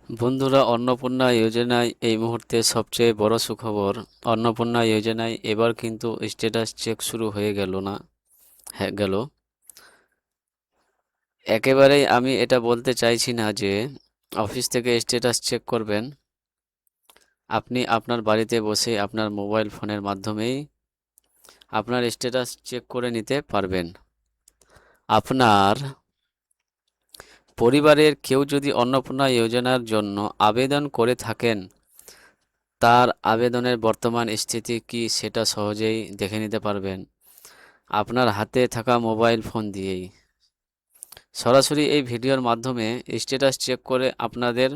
বন্ধুরা, অন্নপূর্ণা যোজনায় এই মুহূর্তে সবচেয়ে বড় সুখবর। অন্নপূর্ণা যোজনায় এবার কিন্তু স্ট্যাটাস চেক শুরু হয়ে গেল না, হ্যাঁ গেল। একেবারেই আমি এটা বলতে চাইছি না যে অফিস থেকে স্ট্যাটাস চেক করবেন। আপনি আপনার বাড়িতে বসে আপনার মোবাইল ফোনের মাধ্যমেই আপনার স্ট্যাটাস চেক করে নিতে পারবেন। আপনার পরিবারের কেউ যদি অন্নপূর্ণা যোজনার জন্য আবেদন করে থাকেন, তার আবেদনের বর্তমান স্থিতি কী সেটা সহজেই দেখে নিতে পারবেন আপনার হাতে থাকা মোবাইল ফোন দিয়েই। সরাসরি এই ভিডিওর মাধ্যমে স্ট্যাটাস চেক করে আপনাদের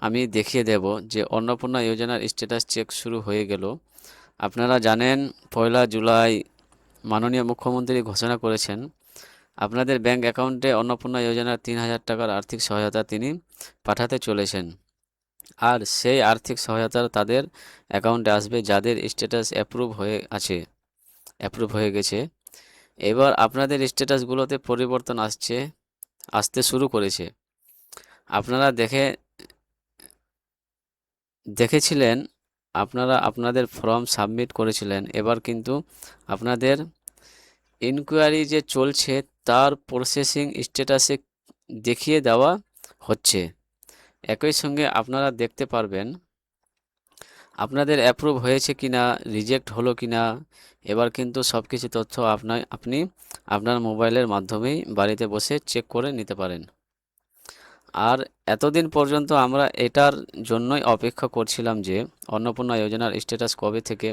আমি দেখিয়ে দেব যে অন্নপূর্ণা যোজনার স্ট্যাটাস চেক শুরু হয়ে গেল। আপনারা জানেন, 1 জুলাই মাননীয় মুখ্যমন্ত্রী ঘোষণা করেছেন আপনাদের ব্যাংক অ্যাকাউন্টে অন্নপূর্ণা যোজনার 3,000 টাকার আর্থিক সহায়তা তিনি পাঠাতে চলেছেন। আর সেই আর্থিক সহায়তা তাদের অ্যাকাউন্টে আসবে যাদের স্ট্যাটাস অ্যাপ্রুভ হয়ে গেছে। এবার আপনাদের স্ট্যাটাসগুলোতে পরিবর্তন আসতে শুরু করেছে। আপনারা দেখেছিলেন, আপনারা আপনাদের ফর্ম সাবমিট করেছিলেন। এবার কিন্তু আপনাদের ইনকোয়ারি যে চলছে তার প্রসেসিং স্ট্যাটাসে দেখিয়ে দেওয়া হচ্ছে। একই সঙ্গে আপনারা দেখতে পারবেন আপনাদের অ্যাপ্রুভ হয়েছে কিনা, রিজেক্ট হলো কিনা। এবার কিন্তু সব কিছু তথ্য আপনি আপনার মোবাইলের মাধ্যমেই বাড়িতে বসে চেক করে নিতে পারেন। আর এতদিন পর্যন্ত আমরা এটার জন্যই অপেক্ষা করছিলাম যে অন্নপূর্ণা যোজনার স্ট্যাটাস কবে থেকে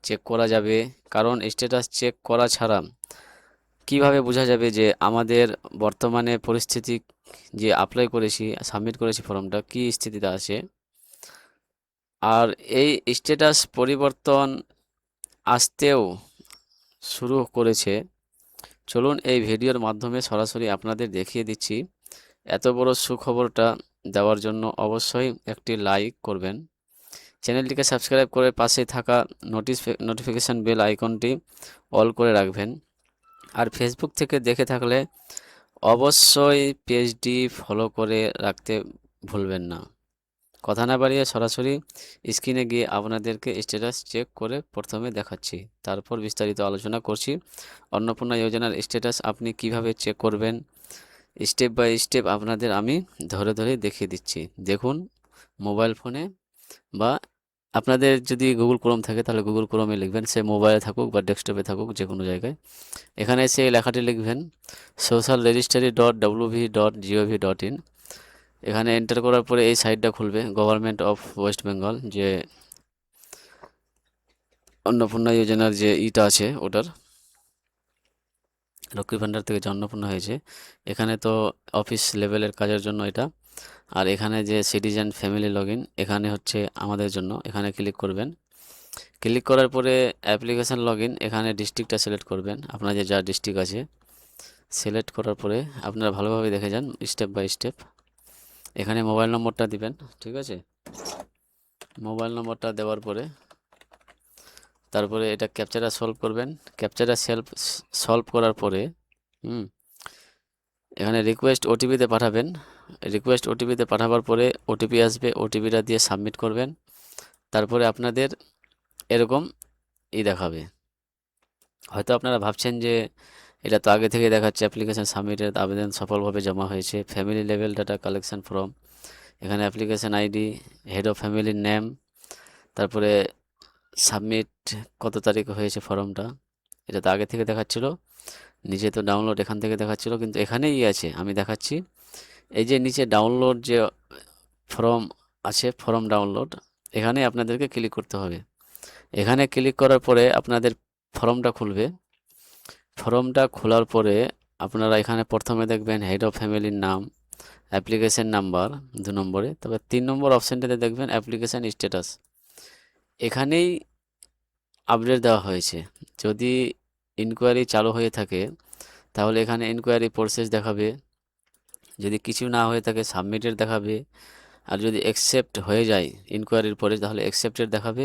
চেক করা যাবে। কারণ স্ট্যাটাস চেক করা ছাড়া কিভাবে বোঝা যাবে যে আমাদের বর্তমানে পরিস্থিতি, যে অ্যাপ্লাই করেছি, সাবমিট করেছি ফর্মটা, কী স্থিতিতে আছে। আর এই স্ট্যাটাস পরিবর্তন আসতেও শুরু করেছে। চলুন এই ভিডিওর মাধ্যমে সরাসরি আপনাদের দেখিয়ে দিচ্ছি। এত বড় সুখবরটা দেওয়ার জন্য অবশ্যই একটি লাইক করবেন, চ্যানেলটিকে সাবস্ক্রাইব করে পাশে থাকা নোটিফিকেশান বেল আইকনটি অল করে রাখবেন। আর ফেসবুক থেকে দেখে থাকলে অবশ্যই পেজটি ফলো করে রাখতে ভুলবেন না। কথা না বাড়িয়ে সরাসরি স্ক্রিনে গিয়ে আপনাদেরকে স্ট্যাটাস চেক করে প্রথমে দেখাচ্ছি, তারপর বিস্তারিত আলোচনা করছি। অন্নপূর্ণা যোজনার স্ট্যাটাস আপনি কিভাবে চেক করবেন স্টেপ বাই স্টেপ আপনাদের আমি ধরে ধরে দেখিয়ে দিচ্ছি। দেখুন মোবাইল ফোনে, বা আপনাদের যদি গুগল ক্রোম থাকে তাহলে গুগল ক্রোমে লিখবেন, সে মোবাইলে থাকুক বা ডেস্কটপে থাকুক, যে কোনো জায়গায়। এখানে এসে এই লেখাটি লিখবেন social registry.wv.gov.in। এখানে এন্টার করার পরে এই সাইটটা খুলবে, গভর্নমেন্ট অফ ওয়েস্ট বেঙ্গল, যে অন্নপূর্ণা যোজনার যে ইটা আছে ওটার, লক্ষ্মী ভাণ্ডার থেকে যে অন্নপূর্ণা হয়েছে। এখানে তো অফিস লেভেলের কাজের জন্য এটা। আর এখানে যে সিটিজেন ফ্যামিলি লগইন, এখানে হচ্ছে আমাদের জন্য। এখানে ক্লিক করবেন। ক্লিক করার পরে অ্যাপ্লিকেশান লগইন, এখানে ডিস্ট্রিক্টটা সিলেক্ট করবেন, আপনার যে যা ডিস্ট্রিক্ট আছে। সিলেক্ট করার পরে আপনারা ভালোভাবে দেখে যান স্টেপ বাই স্টেপ। এখানে মোবাইল নম্বরটা দিবেন, ঠিক আছে। মোবাইল নম্বরটা দেওয়ার পরে তারপরে এটা ক্যাপচারা সলভ করবেন। ক্যাপচারা সলভ করার পরে এখানে রিকোয়েস্ট ওটিপিতে পাঠাবেন। রিকোয়েস্ট ওটিপিতে পাঠাবার পরে ওটিপি আসবে, ওটিপিটা দিয়ে সাবমিট করবেন। তারপরে আপনাদের এরকম দেখাবে। হয়তো আপনারা ভাবছেন যে এটা তো আগে থেকে দেখাচ্ছে অ্যাপ্লিকেশান সাবমিটের, আবেদন সফলভাবে জমা হয়েছে, family level data collection form. এখানে অ্যাপ্লিকেশান আইডি, হেড অফ ফ্যামিলির নেম, তারপরে সাবমিট কত তারিখ হয়েছে ফর্মটা, এটা তো আগে থেকে দেখাচ্ছিল। নিচে তো ডাউনলোড এখান থেকে দেখাচ্ছিল, কিন্তু এখানেই আছে, আমি দেখাচ্ছি। এই যে নিচে ডাউনলোড যে ফর্ম আছে, ফর্ম ডাউনলোড, এখানে আপনাদেরকে ক্লিক করতে হবে। এখানে ক্লিক করার পরে আপনাদের ফর্মটা খুলবে। ফর্মটা খোলার পরে আপনারা এখানে প্রথমে দেখবেন হেড অফ ফ্যামিলির নাম, অ্যাপ্লিকেশন নাম্বার 2 নম্বরে, তবে 3 নম্বর অপশানটাতে দেখবেন অ্যাপ্লিকেশান স্ট্যাটাস। এখানেই আপডেট দেওয়া হয়েছে। যদি ইনকোয়ারি চালু হয়ে থাকে তাহলে এখানে ইনকোয়ারি প্রসেস দেখাবে, যদি কিছু না হয়ে থাকে সাবমিটেড দেখাবে, আর যদি অ্যাকসেপ্ট হয়ে যায় ইনকোয়ারির পরে তাহলে অ্যাকসেপ্টেড দেখাবে,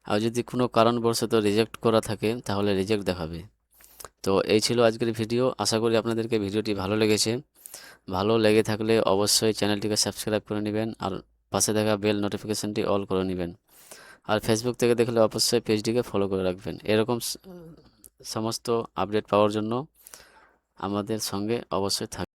আর যদি কোনো কারণবশত রিজেক্ট করা থাকে তাহলে রিজেক্ট দেখাবে। তো এই ছিল আজকের ভিডিও। আশা করি আপনাদেরকে ভিডিওটি ভালো লেগেছে। ভালো লেগে থাকলে অবশ্যই চ্যানেলটিকে সাবস্ক্রাইব করে নেবেন আর পাশে থাকা বেল নোটিফিকেশনটি অল করে নেবেন। আর ফেসবুক থেকে দেখলে অবশ্যই পেজটিকে ফলো করে রাখবেন। এরকম সমস্ত আপডেট পাওয়ার জন্য আমাদের সঙ্গে অবশ্যই থাকবেন।